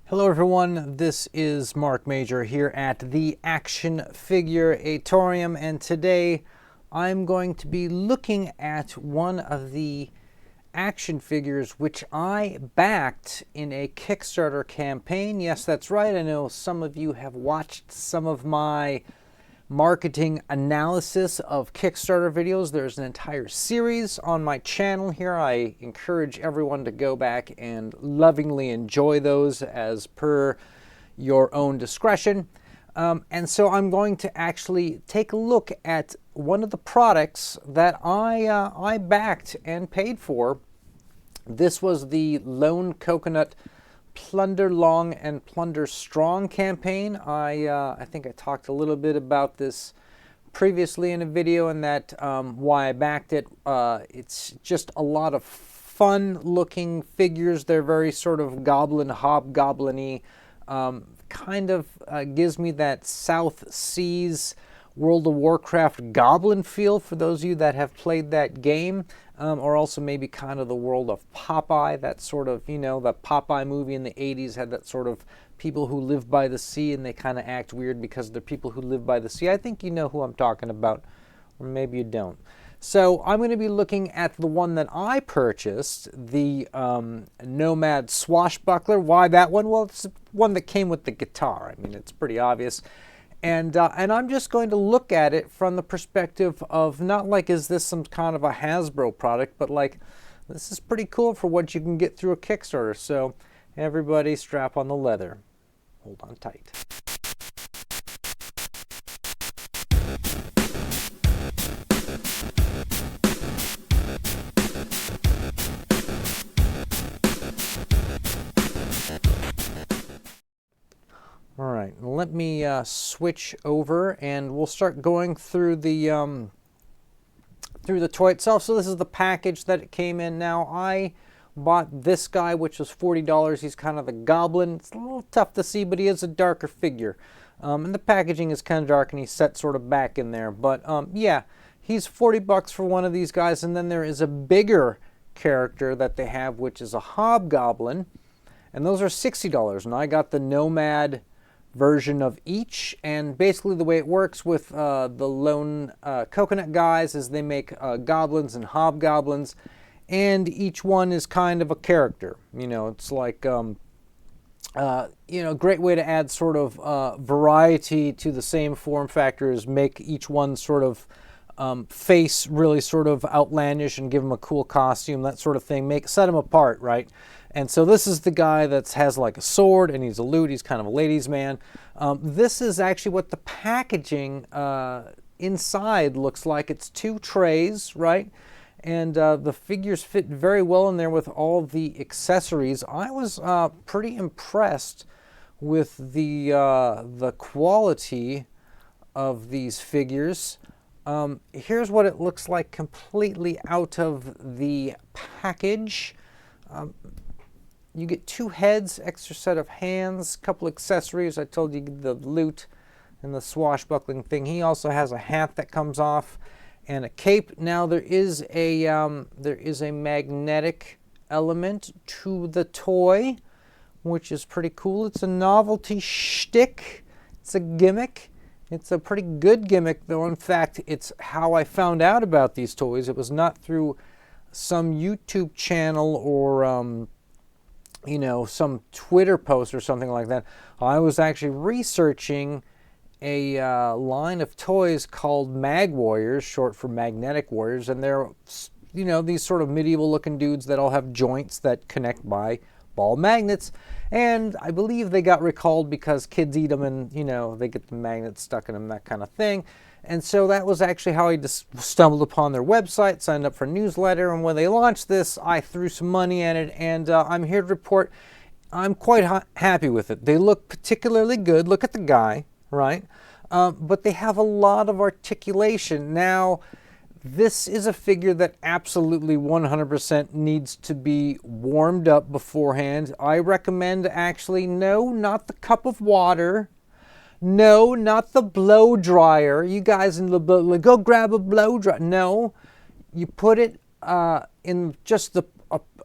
Hello everyone, this is Mark Major here at the Action Figure-atorium, and today I'm going to be looking at one of the action figures which I backed in a Kickstarter campaign. Yes, that's right, I know some of you have watched some of my marketing analysis of Kickstarter videos. There's an entire series on my channel here. I encourage everyone to go back and lovingly enjoy those as per your own discretion. And so I'm going to actually take a look at one of the products that I backed and paid for. This was the Lone Coconut Plunderlong and Plunderstrong campaign. I think I talked a little bit about this previously in a video, and that why I backed it. It's just a lot of fun looking figures. They're very sort of goblin hobgoblin-y, kind of gives me that South Seas World of Warcraft goblin feel for those of you that have played that game, or also maybe kind of the world of Popeye, that sort of, you know, the Popeye movie in the 80s had that sort of people who live by the sea and they kind of act weird because they're people who live by the sea. I think you know who I'm talking about, or maybe you don't. So I'm going to be looking at the one that I purchased, the Nomad Swashbuckler. Why that one? Well, it's one that came with the guitar. I mean, it's pretty obvious. And I'm just going to look at it from the perspective of not like, is this some kind of a Hasbro product, but like, this is pretty cool for what you can get through a Kickstarter. So everybody strap on the leather. Hold on tight. All right, let me switch over, and we'll start going through the toy itself. So this is the package that it came in. Now I bought this guy, which was $40. He's kind of the goblin. It's a little tough to see, but he is a darker figure, and the packaging is kind of dark, and he's set sort of back in there. But yeah, he's $40 for one of these guys, and then there is a bigger character that they have, which is a hobgoblin, and those are $60. And I got the Nomad version of each, and basically the way it works with the Lone Coconut guys is they make goblins and hobgoblins, and each one is kind of a character. You know, it's like you know, a great way to add sort of variety to the same form factor is make each one sort of face really sort of outlandish and give them a cool costume, that sort of thing. Set them apart, right? And so this is the guy that has like a sword, and he's a lute. He's kind of a ladies' man. This is actually what the packaging inside looks like. It's two trays, right? And the figures fit very well in there with all the accessories. I was pretty impressed with the quality of these figures. Here's what it looks like completely out of the package. You get two heads, extra set of hands, couple accessories. I told you the lute and the swashbuckling thing. He also has a hat that comes off and a cape. Now there is a magnetic element to the toy, which is pretty cool. It's a novelty shtick. It's a gimmick. It's a pretty good gimmick, though. In fact, it's how I found out about these toys. It was not through some YouTube channel or you know, some Twitter post or something like that. I was actually researching a line of toys called Mag Warriors, short for Magnetic Warriors, and they're, you know, these sort of medieval looking dudes that all have joints that connect by ball magnets. And I believe they got recalled because kids eat them, and, you know, they get the magnets stuck in them, that kind of thing. And so that was actually how I just stumbled upon their website, signed up for a newsletter, and when they launched this, I threw some money at it, and I'm here to report I'm quite happy with it. They look particularly good. Look at the guy, right? But they have a lot of articulation. Now, this is a figure that absolutely 100% needs to be warmed up beforehand. I recommend actually, no, not the cup of water. No, not the blow dryer. You guys in the go grab a blow dryer. No, you put it in just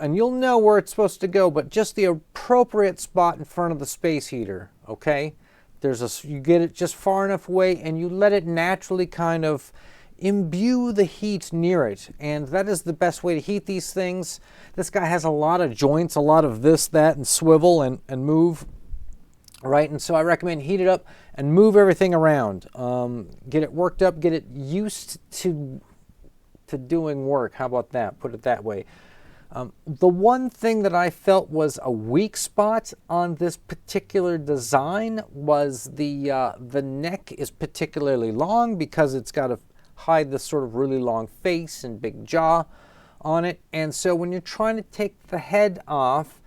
and you'll know where it's supposed to go, but just the appropriate spot in front of the space heater, okay? You get it just far enough away, and you let it naturally kind of imbue the heat near it, and that is the best way to heat these things. This guy has a lot of joints, a lot of this, that, and swivel and move, right? And so I recommend heat it up and move everything around. Get it worked up, get it used to doing work. How about that? Put it that way. The one thing that I felt was a weak spot on this particular design was the neck is particularly long because it's got to hide this sort of really long face and big jaw on it. And so when you're trying to take the head off,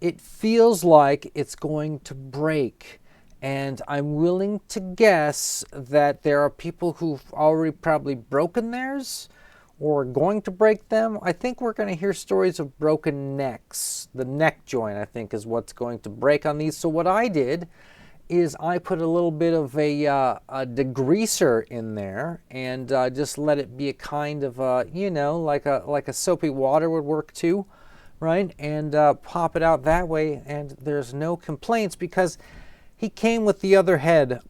it feels like it's going to break. And I'm willing to guess that there are people who've already probably broken theirs or going to break them. I think we're going to hear stories of broken necks. The neck joint, I think, is what's going to break on these. So what I did is I put a little bit of a degreaser in there and just let it be a kind of, you know, like a soapy water would work too, right? And pop it out that way, and there's no complaints because he came with the other head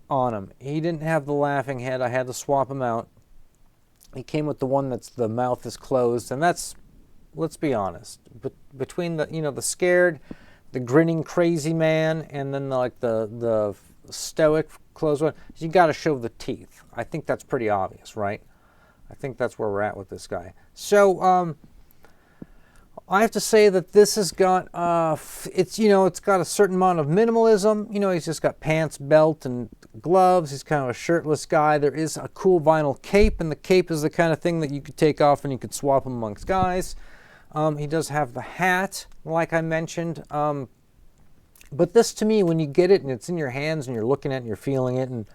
on him. He didn't have the laughing head. I had to swap him out. He came with the one that's the mouth is closed, and that's, let's be honest, between the, you know, the scared, the grinning crazy man, and then the stoic closed one, you got to show the teeth. I think that's pretty obvious, right? I think that's where we're at with this guy. So I have to say that this has got it's got a certain amount of minimalism. You know, he's just got pants, belt, and gloves. He's kind of a shirtless guy. There is a cool vinyl cape, and the cape is the kind of thing that you could take off and you could swap amongst guys. He does have the hat, like I mentioned. But this, to me, when you get it and it's in your hands and you're looking at it and you're feeling it and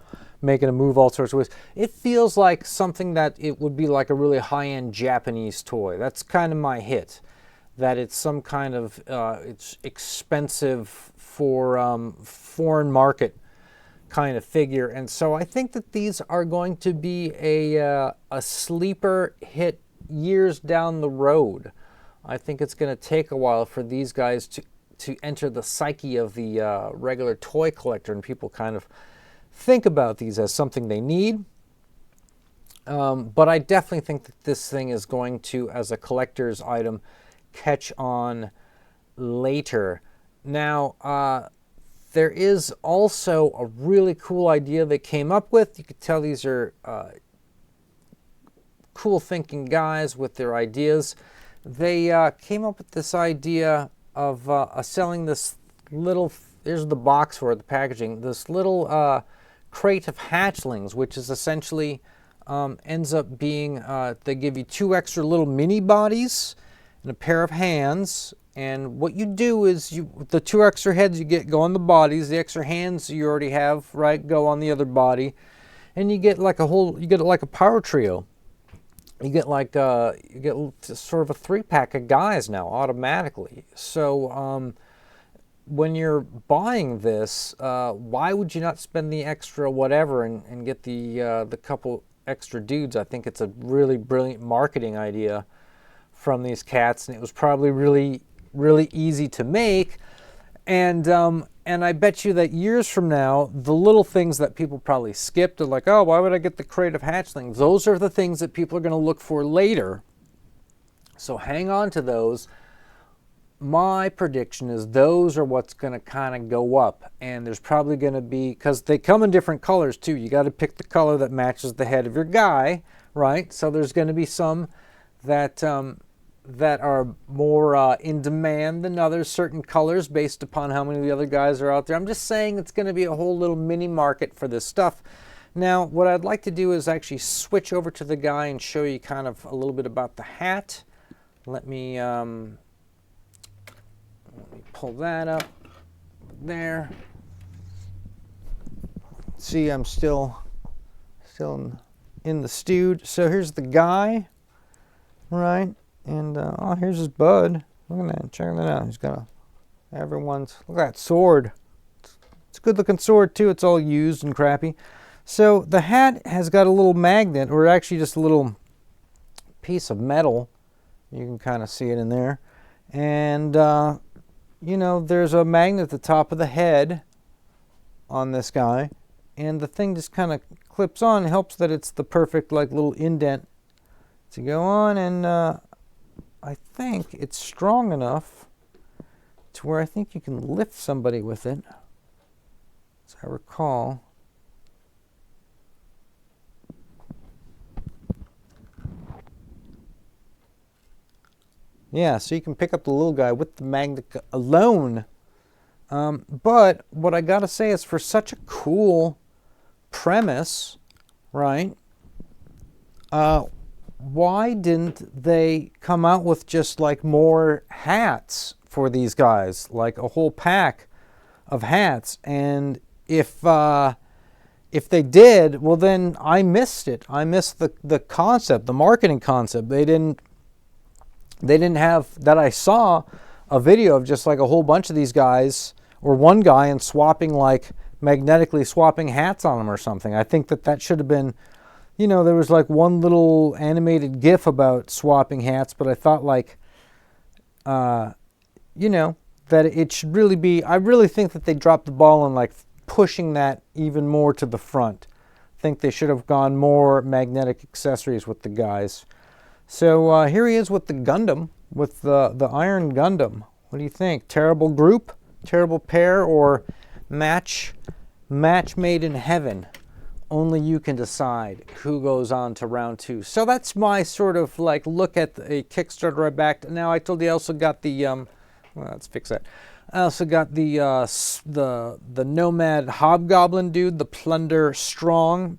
making it move all sorts of ways, it feels like something that it would be like a really high-end Japanese toy. That's kind of my hit, that it's some kind of, it's expensive for foreign market kind of figure. And so I think that these are going to be a sleeper hit years down the road. I think it's going to take a while for these guys to enter the psyche of the regular toy collector, and people kind of think about these as something they need. But I definitely think that this thing is going to, as a collector's item, catch on later. Now, there is also a really cool idea they came up with. You could tell these are cool thinking guys with their ideas. They came up with this idea of selling this little, there's the box for it, the packaging, this little crate of hatchlings, which is essentially ends up being, they give you 2 extra little mini bodies and a pair of hands. And what you do is the 2 extra heads you get go on the bodies, the extra hands you already have, right, go on the other body, and you get like a power trio. You get like you get sort of a 3-pack of guys now automatically. So when you're buying this, why would you not spend the extra whatever and get the couple extra dudes? I think it's a really brilliant marketing idea from these cats, and it was probably really easy to make. And I bet you that years from now, the little things that people probably skipped are like, oh, why would I get the crate of hatchlings? Those are the things that people are going to look for later. So hang on to those. My prediction is those are what's going to kind of go up. And there's probably going to be, because they come in different colors too. You got to pick the color that matches the head of your guy, right? So there's going to be some that are more in demand than others, certain colors based upon how many of the other guys are out there. I'm just saying it's going to be a whole little mini market for this stuff. Now, what I'd like to do is actually switch over to the guy and show you kind of a little bit about the hat. Let me pull that up there. See, I'm still in the stewed. So here's the guy, right? And oh, here's his bud. Look at that. Check that out. He's got everyone's. Look at that sword. It's a good looking sword too. It's all used and crappy. So the hat has got a little magnet, or actually just a little piece of metal. You can kind of see it in there. And, you know, there's a magnet at the top of the head on this guy. And the thing just kind of clips on, helps that it's the perfect, like, little indent to go on. And I think it's strong enough to where I think you can lift somebody with it, as I recall. Yeah, so you can pick up the little guy with the magnet alone. But what I gotta say is, for such a cool premise, right? Why didn't they come out with just like more hats for these guys, like a whole pack of hats? And if they did, well, then I missed it. I missed the concept, the marketing concept. They didn't have that. I saw a video of just like a whole bunch of these guys, or one guy, and swapping, like magnetically swapping hats on them or something. I think that should have been, you know, there was like one little animated GIF about swapping hats, but I thought, like, you know, that it should really be, I really think that they dropped the ball on like pushing that even more to the front. I think they should have gone more magnetic accessories with the guys. So here he is with the Gundam, with the Iron Gundam. What do you think? Terrible group, terrible pair, or match made in heaven? Only you can decide who goes on to round 2. So that's my sort of like look at a Kickstarter I backed. Now, I told you I also got the well, let's fix that. I also got the Nomad Hobgoblin dude, the Plunderlong.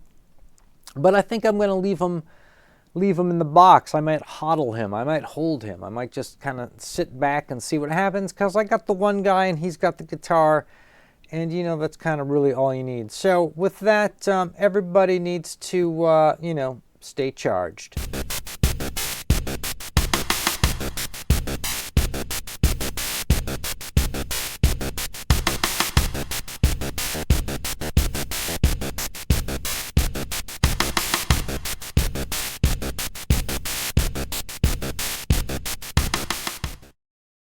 But I think I'm going to leave him in the box. I might hodl him. I might hold him. I might just kind of sit back and see what happens, because I got the one guy and he's got the guitar, and, you know, that's kind of really all you need. So with that, everybody needs to, you know, stay charged.